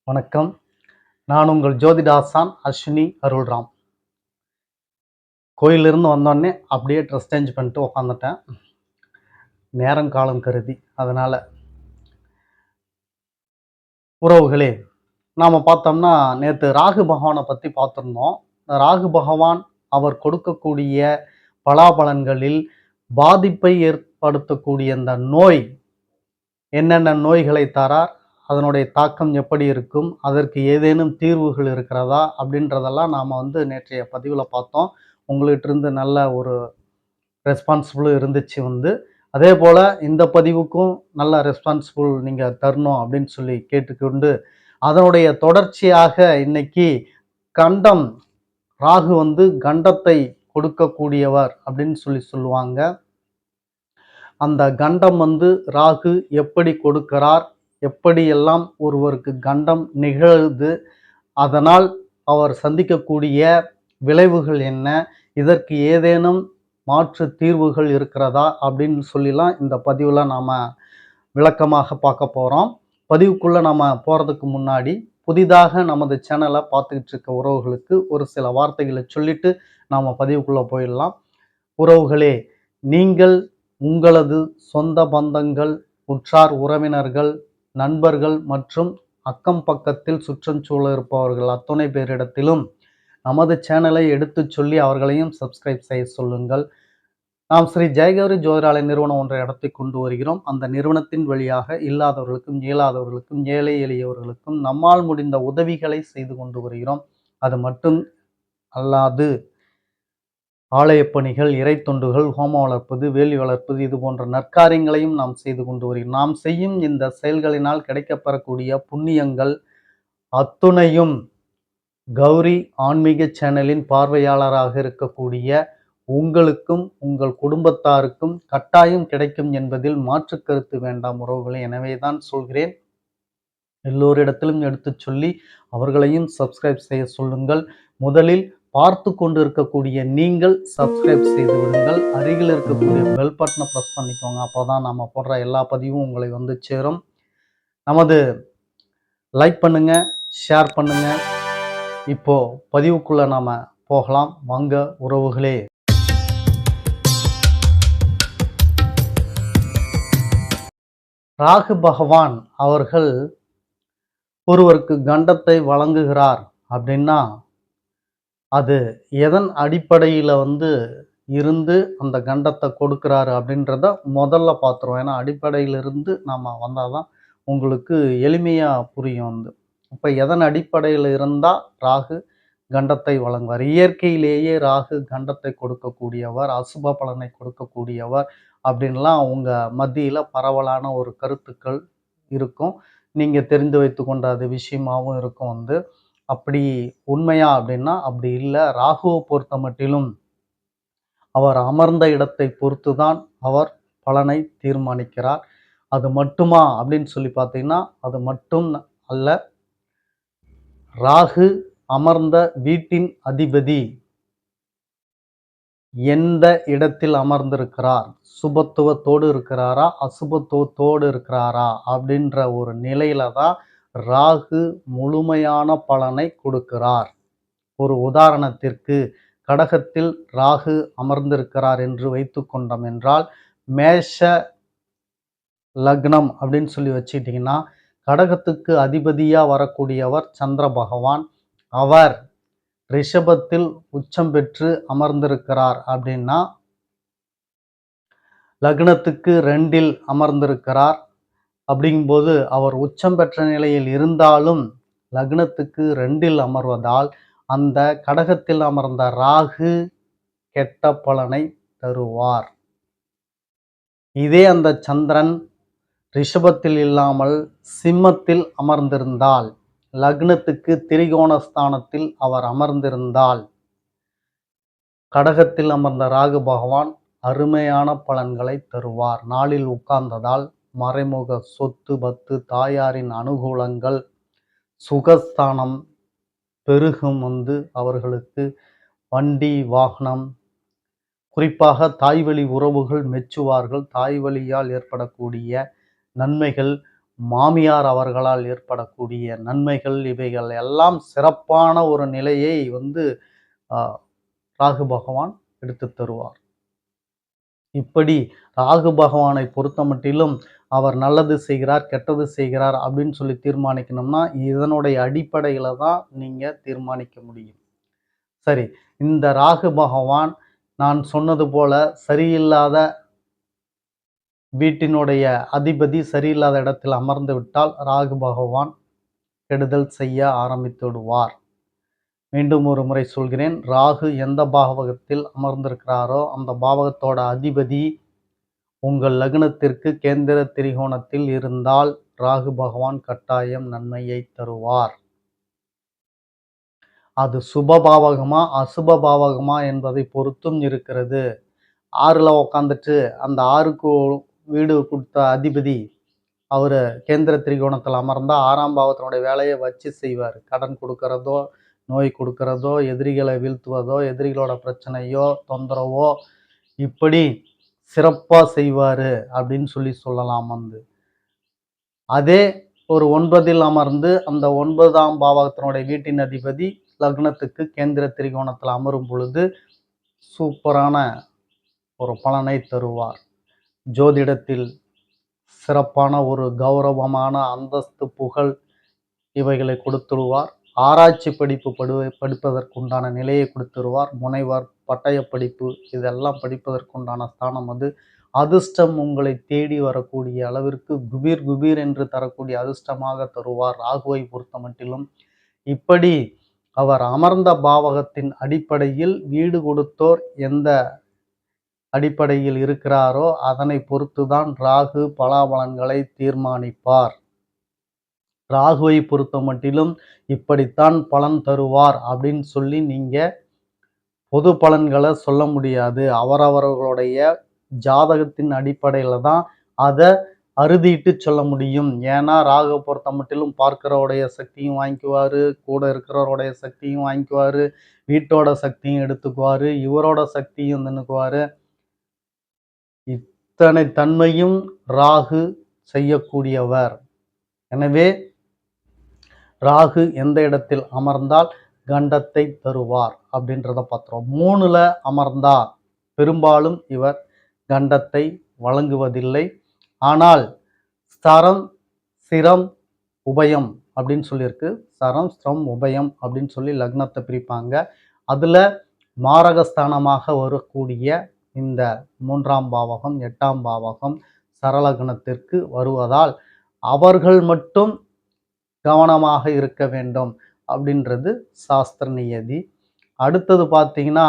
வணக்கம். நான் உங்கள் ஜோதிடாசான் அஸ்வினி அருள்ராம். கோயிலிருந்து வந்தோடனே அப்படியே ட்ரெஸ் சேஞ்ச் பண்ணிட்டு உட்காந்துட்டேன். நேரம் காலம் கருதி. அதனால உறவுகளே, நாம் பார்த்தோம்னா நேற்று ராகு பகவானை பற்றி பார்த்துருந்தோம். ராகு பகவான் அவர் கொடுக்கக்கூடிய பலாபலன்களில் பாதிப்பை ஏற்படுத்தக்கூடிய இந்த நோய் என்னென்ன நோய்களை தரார், அதனுடைய தாக்கம் எப்படி இருக்கும், அதற்கு ஏதேனும் தீர்வுகள் இருக்கிறதா அப்படின்றதெல்லாம் நாம் நேற்றைய பதிவில் பார்த்தோம். உங்கள்கிட்ட இருந்து நல்ல ஒரு ரெஸ்பான்சிபிள் இருந்துச்சு. அதே போல் இந்த பதிவுக்கும் நல்ல ரெஸ்பான்சிபிள் நீங்கள் தரணும் அப்படின்னு சொல்லி கேட்டுக்கொண்டு, அதனுடைய தொடர்ச்சியாக இன்னைக்கு கண்டம் ராகு கண்டத்தை கொடுக்கக்கூடியவர் அப்படின்னு சொல்லுவாங்க. அந்த கண்டம் ராகு எப்படி கொடுக்கிறார், எப்படியெல்லாம் ஒருவருக்கு கண்டம் நிகழுது, அதனால் அவர் சந்திக்கக்கூடிய விளைவுகள் என்ன, இதற்கு ஏதேனும் மாற்று தீர்வுகள் இருக்கிறதா அப்படின்னு சொல்லிலாம் இந்த பதிவில் நாம் விளக்கமாக பார்க்க போகிறோம். பதிவுக்குள்ளே நம்ம போகிறதுக்கு முன்னாடி புதிதாக நமது சேனலை பார்த்துக்கிட்டு இருக்க உறவுகளுக்கு ஒரு சில வார்த்தைகளை சொல்லிட்டு நாம் பதிவுக்குள்ளே போயிடலாம். உறவுகளே, நீங்கள் உங்களது சொந்த பந்தங்கள், உற்றார் உறவினர்கள், நண்பர்கள் மற்றும் அக்கம் பக்கத்தில் சுற்றுச்சூழல் இருப்பவர்கள் அத்தனை பேரிடத்திலும் நமது சேனலை எடுத்து சொல்லி அவர்களையும் சப்ஸ்கிரைப் செய்ய சொல்லுங்கள். நாம் ஸ்ரீ ஜெயகௌரி ஜோதிடாலய நிறுவனம் ஒன்றை நடத்தி கொண்டு வருகிறோம். அந்த நிறுவனத்தின் வழியாக இல்லாதவர்களுக்கும் இயலாதவர்களுக்கும் ஏழை எளியவர்களுக்கும் நம்மால் முடிந்த உதவிகளை செய்து கொண்டு வருகிறோம். அது மட்டும் அல்லாது ஆலய பணிகள், இறை தொண்டுகள், ஹோமம் வளர்ப்பது, வேலி வளர்ப்பது, இது போன்ற நற்காரியங்களையும் நாம் செய்து கொண்டு வருகிறோம். நாம் செய்யும் இந்த செயல்களினால் கிடைக்கப்பெறக்கூடிய புண்ணியங்கள் அத்துணையும் கௌரி ஆன்மீக சேனலின் பார்வையாளராக இருக்கக்கூடிய உங்களுக்கும் உங்கள் குடும்பத்தாருக்கும் கட்டாயம் கிடைக்கும் என்பதில் மாற்று கருத்து வேண்டாம் உறவுகளை. எனவே தான் சொல்கிறேன், எல்லோரிடத்திலும் எடுத்து சொல்லி அவர்களையும் சப்ஸ்கிரைப் செய்ய சொல்லுங்கள். முதலில் பார்த்து கொண்டு இருக்கக்கூடிய நீங்கள் சப்ஸ்கிரைப் செய்து விடுங்கள். அருகில் இருக்கக்கூடிய பெல் பட்டனை ப்ரெஸ் பண்ணிக்கோங்க. அப்போதான் நம்ம போடுற எல்லா பதிவும் உங்களை சேரும். நமது லைக் பண்ணுங்க, ஷேர் பண்ணுங்க. இப்போ பதிவுக்குள்ள நாம போகலாம் வாங்க உறவுகளே. ராகு பகவான் அவர்கள் ஒருவருக்கு கண்டத்தை வழங்குகிறார் அப்படின்னா அது எதன் அடிப்படையில் இருந்து அந்த கண்டத்தை கொடுக்குறாரு அப்படின்றத முதல்ல பார்த்துருவோம். ஏன்னா அடிப்படையிலிருந்து நாம் வந்தால் தான் உங்களுக்கு எளிமையாக புரியும். இப்போ எதன் அடிப்படையில் இருந்தால் ராகு கண்டத்தை வழங்குவார்? இயற்கையிலேயே ராகு கண்டத்தை கொடுக்கக்கூடியவர், அசுப பலனை கொடுக்கக்கூடியவர் அப்படின்லாம் உங்கள் மத்தியில் பரவலான ஒரு கருத்துக்கள் இருக்கும். நீங்கள் தெரிந்து வைத்து கொண்ட அது விஷயமாகவும் இருக்கும். அப்படி உண்மையா அப்படின்னா அப்படி இல்லை. ராகுவை பொறுத்த மட்டிலும் அவர் அமர்ந்த இடத்தை பொறுத்து தான் அவர் பலனை தீர்மானிக்கிறார். அது மட்டுமா அப்படின்னு சொல்லி பார்த்தீங்கன்னா அது மட்டும் அல்ல. ராகு அமர்ந்த வீட்டின் அதிபதி எந்த இடத்தில் அமர்ந்திருக்கிறார், சுபத்துவத்தோடு இருக்கிறாரா அசுபத்துவத்தோடு இருக்கிறாரா அப்படின்ற ஒரு நிலையில தான் ராகு முழுமையான பலனை கொடுக்கிறார். ஒரு உதாரணத்திற்கு கடகத்தில் ராகு அமர்ந்திருக்கிறார் என்று வைத்து கொண்டோம் என்றால், மேஷ லக்னம் அப்படின்னு சொல்லி வச்சுக்கிட்டிங்கன்னா கடகத்துக்கு அதிபதியாக வரக்கூடியவர் சந்திர பகவான். அவர் ரிஷபத்தில் உச்சம் பெற்று அமர்ந்திருக்கிறார் அப்படின்னா லக்னத்துக்கு 2இல் அமர்ந்திருக்கிறார். அப்படிங்கும்போது அவர் உச்சம் பெற்ற நிலையில் இருந்தாலும் லக்னத்துக்கு 2இல் அமர்வதால் அந்த கடகத்தில் அமர்ந்த ராகு கெட்ட பலனை தருவார். இதே அந்த சந்திரன் ரிஷபத்தில் இல்லாமல் சிம்மத்தில் அமர்ந்திருந்தால், லக்னத்துக்கு திரிகோணஸ்தானத்தில் அவர் அமர்ந்திருந்தால், கடகத்தில் அமர்ந்த ராகு பகவான் அருமையான பலன்களை தருவார். நாளில் உட்கார்ந்ததால் மறைமுக சொத்து பத்து, தாயாரின் அனுகூலங்கள், சுகஸ்தானம் பெருகும். அவர்களுக்கு வண்டி வாகனம், குறிப்பாக தாய்வழி உறவுகள் மெச்சுவார்கள். தாய் வழியால் ஏற்படக்கூடிய நன்மைகள், மாமியார் அவர்களால் ஏற்படக்கூடிய நன்மைகள் இவைகள் எல்லாம் சிறப்பான ஒரு நிலையை ராகு பகவான் எடுத்து தருவார். இப்படி ராகு பகவானை பொறுத்தமட்டிலும் அவர் நல்லது செய்கிறார், கெட்டது செய்கிறார் அப்படின்னு சொல்லி தீர்மானிக்கணும்னா, இதனுடைய அடிப்படையில தான் நீங்க தீர்மானிக்க முடியும். சரி, இந்த ராகு பகவான் நான் சொன்னது போல சரியில்லாத வீட்டினுடைய அதிபதி சரியில்லாத இடத்தில் அமர்ந்து விட்டால் ராகு பகவான் கெடுதல் செய்ய ஆரம்பித்து விடுவார். மீண்டும் ஒரு முறை சொல்கிறேன், ராகு எந்த பாவகத்தில் அமர்ந்திருக்கிறாரோ அந்த பாவகத்தோட அதிபதி உங்கள் லக்னத்திற்கு கேந்திர திரிகோணத்தில் இருந்தால் ராகு பகவான் கட்டாயம் நன்மையை தருவார். அது சுப பாவகமா அசுப பாவகமா என்பதை பொறுத்தும் இருக்கிறது. 6ல உக்காந்துட்டு அந்த 6க்கு வீடு கொடுத்த அதிபதி அவரு கேந்திர திரிகோணத்தில் அமர்ந்தா 6ஆம் பாவத்தினுடைய வேலையை வச்சு செய்வார். கடன் கொடுக்கறதோ, நோய் கொடுக்கறதோ, எதிரிகளை வீழ்த்துவதோ, எதிரிகளோட பிரச்சனையோ, தொந்தரவோ இப்படி சிறப்பா செய்வாரு அப்படின்னு சொல்லலாம். அதே ஒரு 9ல் அமர்ந்து அந்த 9ஆம் பாவகத்தினுடைய வீட்டின் அதிபதி லக்னத்துக்கு கேந்திர திரிகோணத்தில் அமரும் பொழுது சூப்பரான ஒரு பலனை தருவார். ஜோதிடத்தில் சிறப்பான ஒரு கௌரவமான அந்தஸ்து, புகழ் இவைகளை கொடுத்துடுவார். ஆராய்ச்சி படிப்பு படிப்பதற்குண்டான நிலையை கொடுத்துருவார். முனைவர், பட்டய படிப்பு இதெல்லாம் படிப்பதற்குண்டான ஸ்தானம் அது. அதிர்ஷ்டம் உங்களை தேடி வரக்கூடிய அளவிற்கு குபீர் குபீர் என்று தரக்கூடிய அதிர்ஷ்டமாக தருவார் ராகுவை பொறுத்த மட்டிலும். இப்படி அவர் அமர்ந்த பாவகத்தின் அடிப்படையில் வீடு கொடுத்தோர் எந்த அடிப்படையில் இருக்கிறாரோ அதனை பொறுத்துதான் ராகு பலாபலன்களை தீர்மானிப்பார். ராகுவை பொறுத்த மட்டிலும் இப்படித்தான் பலன் தருவார் அப்படின்னு சொல்லி நீங்க பொது பலன்களை சொல்ல முடியாது. அவரவர்களுடைய ஜாதகத்தின் அடிப்படையில தான் அதை அறுதிட்டு சொல்ல முடியும். ஏன்னா ராகுவை பொறுத்த மட்டிலும் பார்க்கிறவருடைய சக்தியும் வாங்கிக்குவாரு, கூட இருக்கிறவருடைய சக்தியும் வாங்கிக்குவாரு, வீட்டோட சக்தியும் எடுத்துக்குவாரு, இவரோட சக்தியும் நின்னுக்குவாரு. இத்தனை தன்மையும் ராகு செய்யக்கூடியவர். எனவே ராகு எந்த இடத்தில் அமர்ந்தால் கண்டத்தை தருவார் அப்படின்றத பார்த்துறோம். 3ல அமர்ந்தா பெரும்பாலும் இவர் கண்டத்தை வழங்குவதில்லை. ஆனால் ஸ்தரம், சிரம், உபயம் அப்படின்னு சொல்லியிருக்கு. சரம், ஸ்திரம், உபயம் அப்படின்னு சொல்லி லக்னத்தை பிரிப்பாங்க. அதுல மாரகஸ்தானமாக வரக்கூடிய இந்த 3ஆம் பாவகம், 8ஆம் பாவகம் சரலக்னத்திற்கு வருவதால் அவர்கள் மட்டும் கவனமாக இருக்க வேண்டும் அப்படின்றது சாஸ்திர நியதி. அடுத்தது பார்த்தீங்கன்னா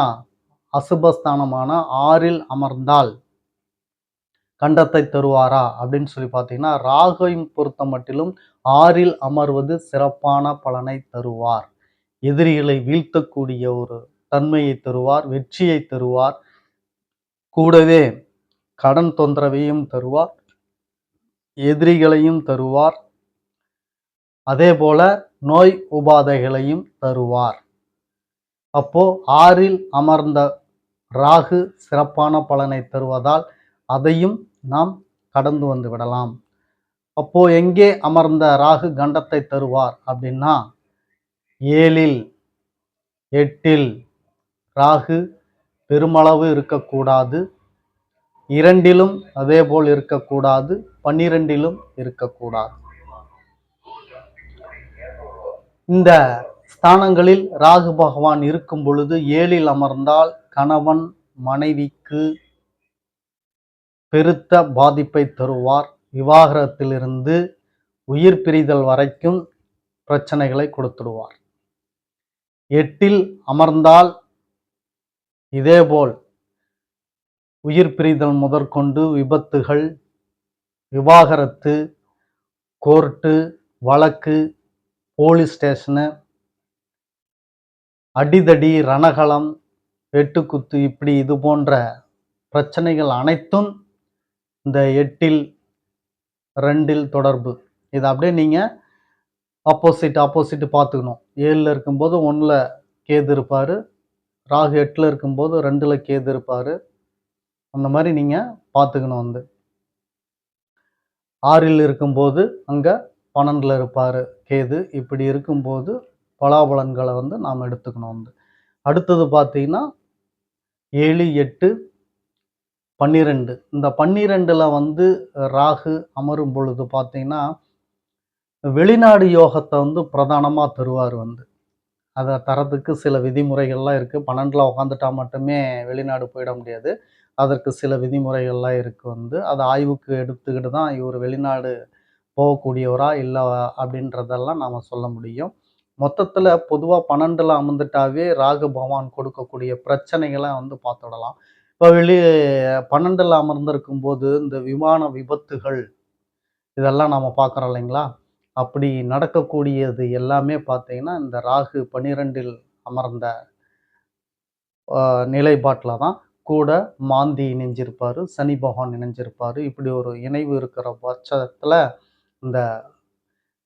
அசுபஸ்தானமான 6ல் அமர்ந்தால் கண்டத்தை தருவாரா அப்படின்னு சொல்லி பார்த்தீங்கன்னா ராகுவை பொறுத்த மட்டிலும் 6ல் அமர்வது சிறப்பான பலனை தருவார். எதிரிகளை வீழ்த்தக்கூடிய ஒரு தன்மையை தருவார், வெற்றியை தருவார், கூடவே கடன் தொந்தரவையும் தருவார், எதிரிகளையும் தருவார், அதே போல நோய் உபாதைகளையும் தருவார். அப்போ 6ல் அமர்ந்த ராகு சிறப்பான பலனை தருவதால் அதையும் நாம் கடந்து வந்து விடலாம். அப்போ எங்கே அமர்ந்த ராகு கண்டத்தை தருவார் அப்படின்னா 7ல் 8ல் ராகு பெருமளவு இருக்கக்கூடாது, 2லும் அதே போல் இருக்கக்கூடாது, 12லும் இருக்கக்கூடாது. இந்த ஸ்தானங்களில் ராகு பகவான் இருக்கும் பொழுது 7ல் அமர்ந்தால் கணவன் மனைவிக்கு பெருத்த பாதிப்பை தருவார். விவாகரத்திலிருந்து உயிர் பிரிதல் வரைக்கும் பிரச்சனைகளை கொடுத்துடுவார். 8ல் அமர்ந்தால் இதேபோல் உயிர் பிரிதல் முதற்கொண்டு விபத்துகள், விவாகரத்து, கோர்ட்டு, வழக்கு, போலீஸ் ஸ்டேஷனு, அடிதடி, ரணகளம், வெட்டுக்குத்து இப்படி இது போன்ற பிரச்சனைகள் அனைத்தும் இந்த 8ல் 2ல் தொடர்பு. இதை அப்படியே நீங்க ஆப்போசிட் பார்த்துக்கணும். 7ல் இருக்கும்போது 1ல கேது இருப்பாரு, ராகு 8ல் இருக்கும்போது 2ல கேது இருப்பாரு. அந்த மாதிரி நீங்க பார்த்துக்கணும். 6ல் இருக்கும்போது அங்க 12ல இருப்பாரு கேது. இப்படி இருக்கும்போது பலாபலன்கள வந்து நாம எடுத்துக்கணும் வந்து. அடுத்தது பார்த்தீங்கன்னா 7, 8, 12 இந்த 12ல வந்து ராகு அமரும் பொழுது பார்த்தீங்கன்னா, வெளிநாடு யோகத்த வந்து பிரதானமா தருவாரு வந்து. அத தர்றதுக்கு சில விதிமுறைகள்லாம் இருக்கு. 12ல உட்காந்துட்டா மட்டுமே வெளிநாடு போயிட முடியாது. அதற்கு சில விதிமுறைகள்லாம் இருக்கு வந்து. அத ஆய்வுக்கு எடுத்துக்கிட்டு தான் இவரு வெளிநாடு போகக்கூடியவரா, இல்ல அப்படின்றதெல்லாம் நாம சொல்ல முடியும். மொத்தத்துல பொதுவா 12ல அமர்ந்துட்டாவே ராகு பகவான் கொடுக்கக்கூடிய பிரச்சனைகள வந்து பார்த்துடலாம். இப்ப 12ல அமர்ந்திருக்கும்போது, இந்த விமான விபத்துகள் இதெல்லாம் நாம பார்க்குறோம் இல்லைங்களா? அப்படி நடக்கக்கூடியது எல்லாமே பார்த்தீங்கன்னா, இந்த ராகு 12ல் அமர்ந்த அ நிலைப்பாட்டுல தான் கூட மாந்தி இணைஞ்சிருப்பாரு, சனி பகவான் இணைஞ்சிருப்பாரு. இப்படி ஒரு இணைவு இருக்கிற பட்சத்துல, இந்த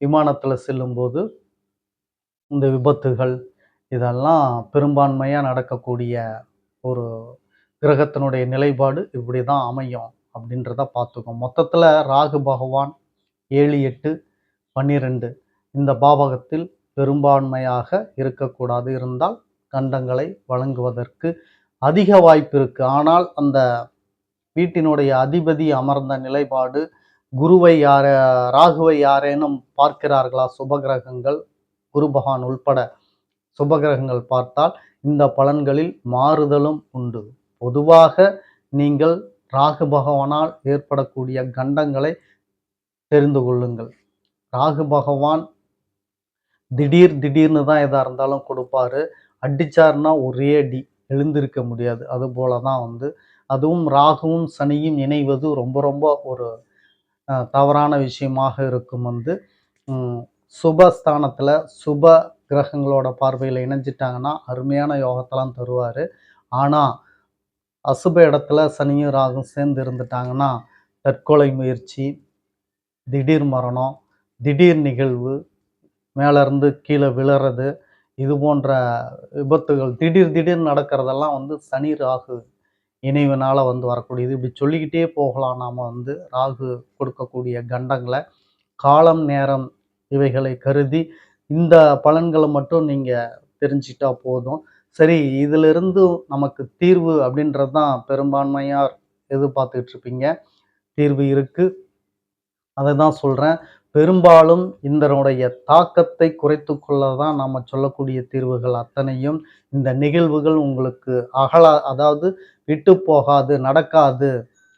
விமானத்துல செல்லும்போது இந்த விபத்துகள் இதெல்லாம் பெரும்பான்மையா நடக்கக்கூடிய ஒரு கிரகத்தினுடைய நிலைப்பாடு இப்படிதான் அமையும் அப்படின்றத பார்த்துக்கோம். மொத்தத்துல ராகு பகவான் 7, 8, 12 இந்த பாவகத்தில் பெரும்பான்மையாக இருக்கக்கூடாது. இருந்தால் கண்டங்களை வழங்குவதற்கு அதிக வாய்ப்பு இருக்கு. ஆனால் அந்த வீட்டினுடைய அதிபதி அமர்ந்த நிலைப்பாடு குருவை ராகுவை யாரேனும் பார்க்கிறார்களா சுபகிரகங்கள் குரு பகவான் உள்பட சுபகிரகங்கள் பார்த்தால் இந்த பலன்களில் மாறுதலும் உண்டு. பொதுவாக நீங்கள் ராகு பகவானால் ஏற்படக்கூடிய கண்டங்களை தெரிந்து கொள்ளுங்கள். ராகு பகவான் திடீர்னு தான் எதா இருந்தாலும் கொடுப்பாரு. அடிச்சாருன்னா ஒரே அடி. எழுந்திருக்க முடியாது. அதுபோல தான் வந்து அதுவும் ராகுவும், சனியும் இணைவது ரொம்ப ரொம்ப ஒரு தவறான விஷயமாக இருக்கும் வந்து. ம் சுபஸ்தானத்துல சுப கிரகங்களோட பார்வையில இணைஞ்சிட்டாங்கன்னா, அருமையான யோகத்தலாம் தருவாரு. ஆனா, அசுப இடத்துல சனியும், ராகும் சேர்ந்து இருந்துட்டாங்கன்னா, தற்கொலை முயற்சி, திடீர் மரணம், திடீர் நிகழ்வு, மேல இருந்து கீழ விழறது, இது போன்ற விபத்துகள் திடீர்னு நடக்கிறதெல்லாம் வந்து சனி, ராகு இணைவுனால வந்து வரக்கூடியது. இப்படி சொல்லிக்கிட்டே போகலாம் நாம வந்து ராகு கொடுக்கக்கூடிய கண்டங்கள. காலம், நேரம் இவைகளை கருதி இந்த பலன்கள மட்டும் நீங்க தெரிஞ்சுக்கிட்டா போதும். சரி, இதிலிருந்து நமக்கு தீர்வு அப்படின்றது தான் பெரும்பான்மையார் எதிர்பார்த்துக்கிட்டு இருப்பீங்க. தீர்வு இருக்கு. அததான் சொல்றேன். பெரும்பாலும் இதனுடைய தாக்கத்தை குறைத்துக் கொள்ள தான் நாம சொல்லக்கூடிய தீர்வுகள் அத்தனையும், இந்த நிகழ்வுகள் உங்களுக்கு அதாவது விட்டு போகாது, நடக்காது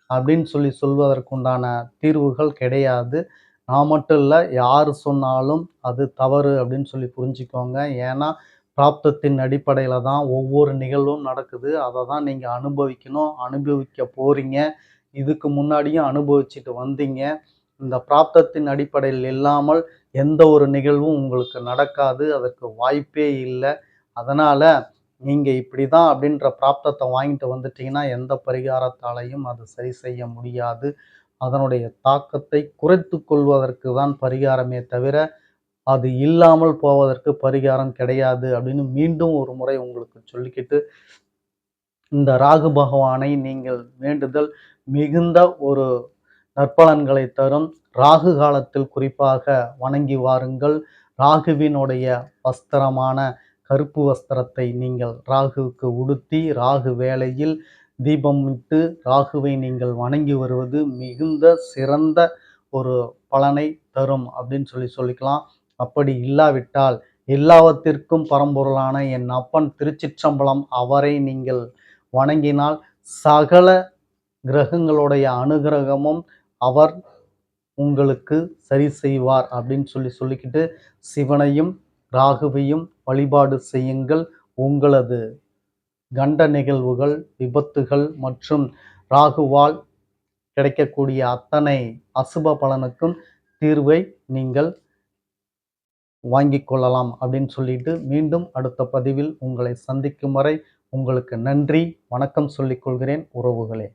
அப்படின்னு சொல்வதற்குண்டான தீர்வுகள் கிடையாது. நான் மட்டும் இல்ல, யாரு சொன்னாலும் அது தவறு அப்படின்னு சொல்லி புரிஞ்சுக்கோங்க. ஏன்னா, பிராப்தத்தின் அடிப்படையில தான் ஒவ்வொரு நிகழ்வும் நடக்குது. அத தான் நீங்க அனுபவிக்கணும், அனுபவிக்க போறீங்க. இதுக்கு முன்னாடியும் அனுபவிச்சுட்டு வந்தீங்க. இந்த பிராப்தத்தின் அடிப்படையில் இல்லாமல் எந்த ஒரு நிகழ்வும் உங்களுக்கு நடக்காது. அதற்கு வாய்ப்பே இல்ல. அதனால நீங்க இப்படிதான் அப்படின்ற பிராப்தத்த வாங்கிட்டு வந்துட்டீங்கன்னா, எந்த பரிகாரத்தாலயும் அது சரி செய்ய முடியாது. அதனுடைய தாக்கத்தை குறைத்துக் கொள்வதற்கு தான் பரிகாரமே தவிர, அது இல்லாமல் போவதற்கு பரிகாரம் கிடையாது அப்படின்னு மீண்டும் ஒரு முறை உங்களுக்கு சொல்லிக்கிட்டு, இந்த ராகு பகவானை நீங்கள் வேண்டுதல் மிகுந்த ஒரு நற்பலன்களை தரும். ராகு காலத்தில் குறிப்பாக வணங்கி வாருங்கள். ராகுவினுடைய வஸ்திரமான கருப்பு வஸ்திரத்தை நீங்கள் ராகுவுக்கு உடுத்தி, ராகு வேளையில் தீபமிட்டு ராகுவை நீங்கள் வணங்கி வருவது மிகுந்த சிறந்த ஒரு பலனை தரும் அப்படின்னு சொல்லிக்கலாம். அப்படி இல்லாவிட்டால், எல்லாவற்றிற்கும் பரம்பொருளான என் அப்பன் திருச்சிற்றம்பலம் அவரை நீங்கள் வணங்கினால் சகல கிரகங்களுடைய அனுகிரகமும் அவர் உங்களுக்கு சரி செய்வார் அப்படின்னு சொல்லிக்கிட்டு சிவனையும் ராகுவையும் வழிபாடு செய்யுங்கள். உங்களது கண்ட நிகழ்வுகள், விபத்துகள் மற்றும் ராகுவால் கிடைக்கக்கூடிய அத்தனை அசுப பலனுக்கும் தீர்வை நீங்கள் வாங்கிக் கொள்ளலாம் அப்படின்னு சொல்லிட்டு மீண்டும் அடுத்த பதிவில் உங்களை சந்திக்கும் வரை உங்களுக்கு நன்றி, வணக்கம் சொல்லிக் கொள்கிறேன் உறவுகளே.